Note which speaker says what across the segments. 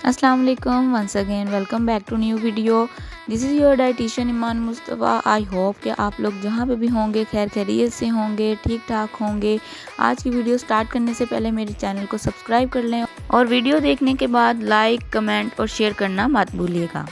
Speaker 1: अस्सलाम वालेकुम once again welcome back to new video. This is your dietitian Iman Mustafa. I hope कि आप लोग जहाँ पे भी होंगे खैर खैरियत से होंगे, ठीक ठाक होंगे। आज की वीडियो स्टार्ट करने से पहले मेरे चैनल को सब्सक्राइब कर लें और वीडियो देखने के बाद लाइक, कमेंट और शेयर करना मत भूलिएगा।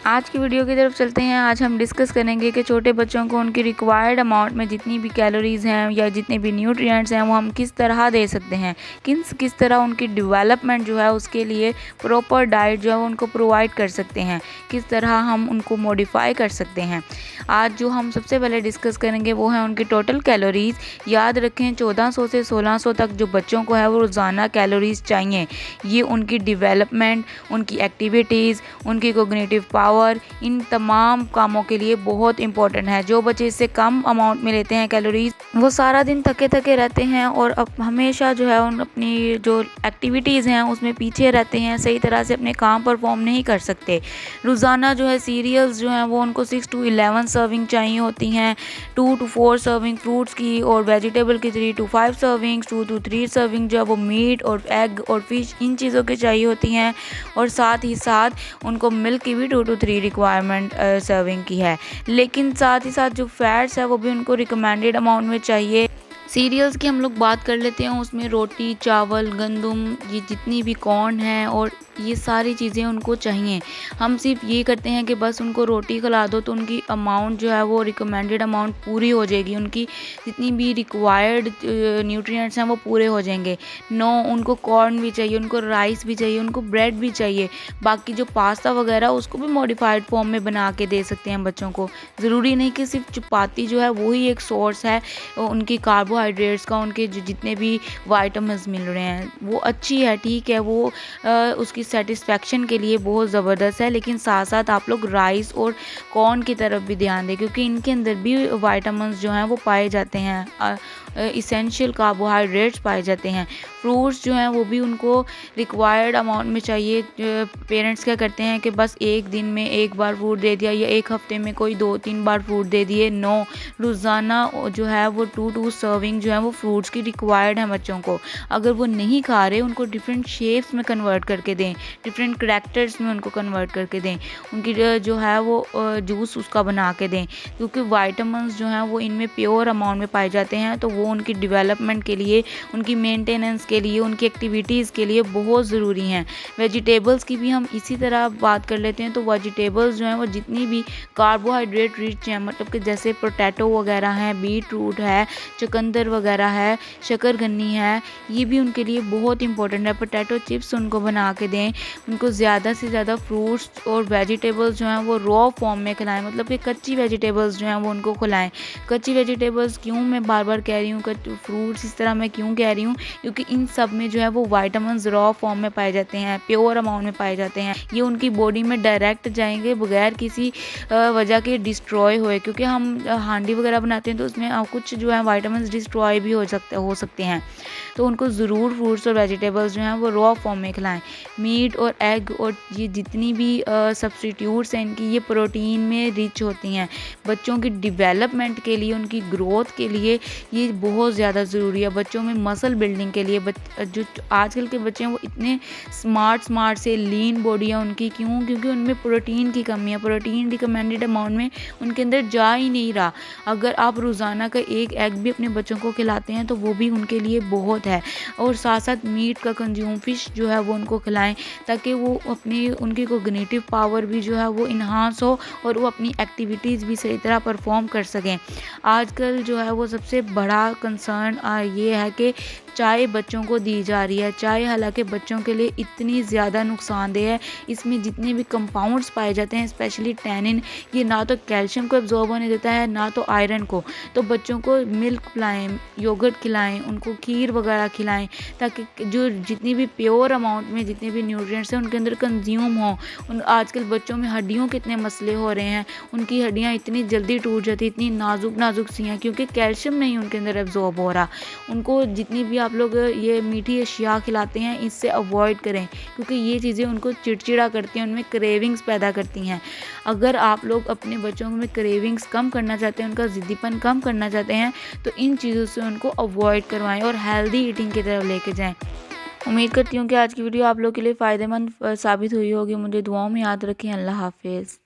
Speaker 1: आज की वीडियो की तरफ चलते हैं। आज हम डिस्कस करेंगे कि छोटे बच्चों को उनकी रिक्वायर्ड अमाउंट में जितनी भी कैलोरीज़ हैं या जितने भी न्यूट्रिएंट्स हैं वो हम किस तरह दे सकते हैं, किस तरह उनकी डेवलपमेंट जो है उसके लिए प्रॉपर डाइट जो है उनको प्रोवाइड कर सकते हैं, किस तरह हम उनको मॉडिफाई कर सकते हैं। आज जो हम सबसे पहले डिस्कस करेंगे वो है उनकी टोटल कैलोरीज़। याद रखें 1400 से 1600 तक जो बच्चों को है वो रोज़ाना कैलोरीज़ चाहिए। ये उनकी डेवलपमेंट, उनकी एक्टिविटीज़, उनकी कोग्निटिव पावर, इन तमाम कामों के लिए बहुत इंपॉर्टेंट है। जो बच्चे इससे कम अमाउंट में लेते हैं कैलोरीज, वो सारा दिन थके थके रहते हैं और अब हमेशा जो है उन अपनी जो एक्टिविटीज़ हैं उसमें पीछे रहते हैं, सही तरह से अपने काम परफॉर्म नहीं कर सकते। रोज़ाना जो है सीरियल्स जो हैं वो उनको 6 to 11 सर्विंग चाहिए होती हैं, 2 to 4 सर्विंग फ्रूट्स की और वेजिटेबल की 3 to 5 सर्विंग्स, 2 to 3 सर्विंग जो है वो मीट और एग और फिश इन चीज़ों की चाहिए होती हैं। और साथ ही साथ उनको मिल्क की भी 2 to 3 रिक्वायरमेंट सर्विंग की है। लेकिन साथ ही साथ जो फैट्स है वो भी उनको रिकमेंडेड अमाउंट में चाहिए। सीरियल्स की हम लोग बात कर लेते हैं, उसमें रोटी, चावल, गंदम, ये जितनी भी कॉर्न है और ये सारी चीज़ें उनको चाहिए। हम सिर्फ ये करते हैं कि बस उनको रोटी खिला दो तो उनकी अमाउंट जो है वो रिकमेंडेड अमाउंट पूरी हो जाएगी, उनकी जितनी भी रिक्वायर्ड न्यूट्रिएंट्स हैं वो पूरे हो जाएंगे। नो, उनको कॉर्न भी चाहिए, उनको राइस भी चाहिए, उनको ब्रेड भी चाहिए। बाकी जो पास्ता वगैरह उसको भी मॉडिफाइड फॉर्म में बना के दे सकते हैं बच्चों को। ज़रूरी नहीं कि सिर्फ चपाती जो है वही एक सोर्स है उनकी कार्बोहाइड्रेट्स का, उनके जितने भी वाइटामिन्स मिल रहे हैं वो अच्छी है, ठीक है, वो उसकी सेटिस्फेक्शन के लिए बहुत ज़बरदस्त है। लेकिन साथ साथ आप लोग राइस और कॉर्न की तरफ भी ध्यान दें क्योंकि इनके अंदर भी वाइटामिन्स जो हैं वो पाए जाते हैं, इसेंशियल कार्बोहाइड्रेट्स पाए जाते हैं। फ्रूट्स जो हैं वो भी उनको रिक्वायर्ड अमाउंट में चाहिए। पेरेंट्स क्या करते हैं कि बस एक दिन में एक बार फ्रूट दे दिया या एक हफ्ते में कोई 2-3 बार फ्रूट दे दिए। नो, रोज़ाना जो है वो 2 सर्विंग जो है वो फ्रूट्स की रिक्वायर्ड है बच्चों को। अगर वो नहीं खा रहे उनको डिफरेंट शेप्स में कन्वर्ट करके दें, डिफरेंट करैक्टर्स में उनको कन्वर्ट करके दें, उनकी जो है वो जूस उसका बना के दें क्योंकि वाइटामिन्स जो हैं वो इनमें प्योर अमाउंट में पाए जाते हैं। तो वो उनकी डेवलपमेंट के लिए, उनकी मेंटेनेंस के लिए, उनकी एक्टिविटीज़ के लिए बहुत ज़रूरी हैं। वेजिटेबल्स की भी हम इसी तरह बात कर लेते हैं। तो वेजिटेबल्स जो हैं वो जितनी भी कार्बोहाइड्रेट रिच हैं, मतलब कि जैसे पोटैटो वगैरह हैं, बीट रूट है, चुकंदर वगैरह है, शकरकंदी है, ये भी उनके लिए बहुत इंपॉर्टेंट है। पोटैटो चिप्स उनको बना के दें। उनको ज़्यादा से ज़्यादा फ्रूट्स और वेजिटेबल्स जो हैं वो रॉ फॉर्म में खिलाएं, मतलब कि कच्ची वेजिटेबल्स जो हैं वो उनको खिलाएं। कच्ची वेजिटेबल्स क्यों मैं बार बार कह रही हूँ, फ्रूट्स इस तरह मैं क्यों कह रही हूँ, क्योंकि इन सब में जो है वो वाइटामिन्स रॉ फॉर्म में पाए जाते हैं, प्योर अमाउंट में पाए जाते हैं। ये उनकी बॉडी में डायरेक्ट जाएंगे बगैर किसी वजह के डिस्ट्रॉय हुए, क्योंकि हम हांडी वगैरह बनाते हैं तो उसमें कुछ जो है वाइटामिन्स डिस्ट्रॉय भी हो सकते हैं। तो उनको ज़रूर फ्रूट्स और वेजिटेबल्स जो हैं वो रॉ फॉर्म में खिलाएं। मीट और एग और ये जितनी भी सब्स्टिट्यूट्स हैं इनकी, ये प्रोटीन में रिच होती हैं। बच्चों की डेवलपमेंट के लिए, उनकी ग्रोथ के लिए ये बहुत ज़्यादा ज़रूरी है। बच्चों में मसल बिल्डिंग के लिए, जो आजकल के बच्चे हैं वो इतने स्मार्ट से लीन बॉडी है उनकी, क्यों? क्योंकि उनमें प्रोटीन की कमी है। प्रोटीन रिकमेंडेड अमाउंट में उनके अंदर जा ही नहीं रहा। अगर आप रोज़ाना का एक एग भी अपने बच्चों को खिलाते हैं तो वो भी उनके लिए बहुत है। और साथ साथ मीट का कंज्यूम, फिश जो है वो उनको खिलाएं ताकि वो उनकी कोग्निटिव पावर भी जो है वो इन्हांस हो और वो अपनी एक्टिविटीज़ भी सही तरह परफॉर्म कर सकें। आजकल जो है वो सबसे बड़ा कंसर्न ये है कि चाय बच्चों को दी जा रही है। चाय हालांकि बच्चों के लिए इतनी ज़्यादा नुकसानदेह है, इसमें जितने भी कंपाउंड्स पाए जाते हैं स्पेशली टैनिन, ये ना तो कैल्शियम को एब्जॉर्ब होने देता है ना तो आयरन को। तो बच्चों को मिल्क पिलाएं, योगर्ट खिलाएं, उनको खीर वगैरह खिलाएं ताकि जो जितनी भी प्योर अमाउंट में जितने भी न्यूट्रिएंट्स हैं उनके अंदर कंज्यूम हो। आजकल बच्चों में हड्डियों के इतने मसले हो रहे हैं, उनकी हड्डियाँ इतनी जल्दी टूट जाती, इतनी नाजुक सी हैं क्योंकि कैल्शियम नहीं उनके अंदर एब्जॉर्ब हो रहा। उनको जितनी भी आप लोग ये मीठी अशिया खिलाते हैं इससे अवॉइड करें क्योंकि ये चीज़ें उनको चिड़चिड़ा करती हैं, उनमें क्रेविंग्स पैदा करती हैं। अगर आप लोग अपने बच्चों में क्रेविंग्स कम करना चाहते हैं, उनका ज़िद्दीपन कम करना चाहते हैं तो इन चीज़ों से उनको अवॉइड करवाएं और हेल्दी ईटिंग की तरफ लेके जाएं। उम्मीद करती हूँ कि आज की वीडियो आप लोग के लिए फ़ायदेमंद साबित हुई होगी। मुझे दुआओं में याद रखें। अल्लाह हाफ़िज़।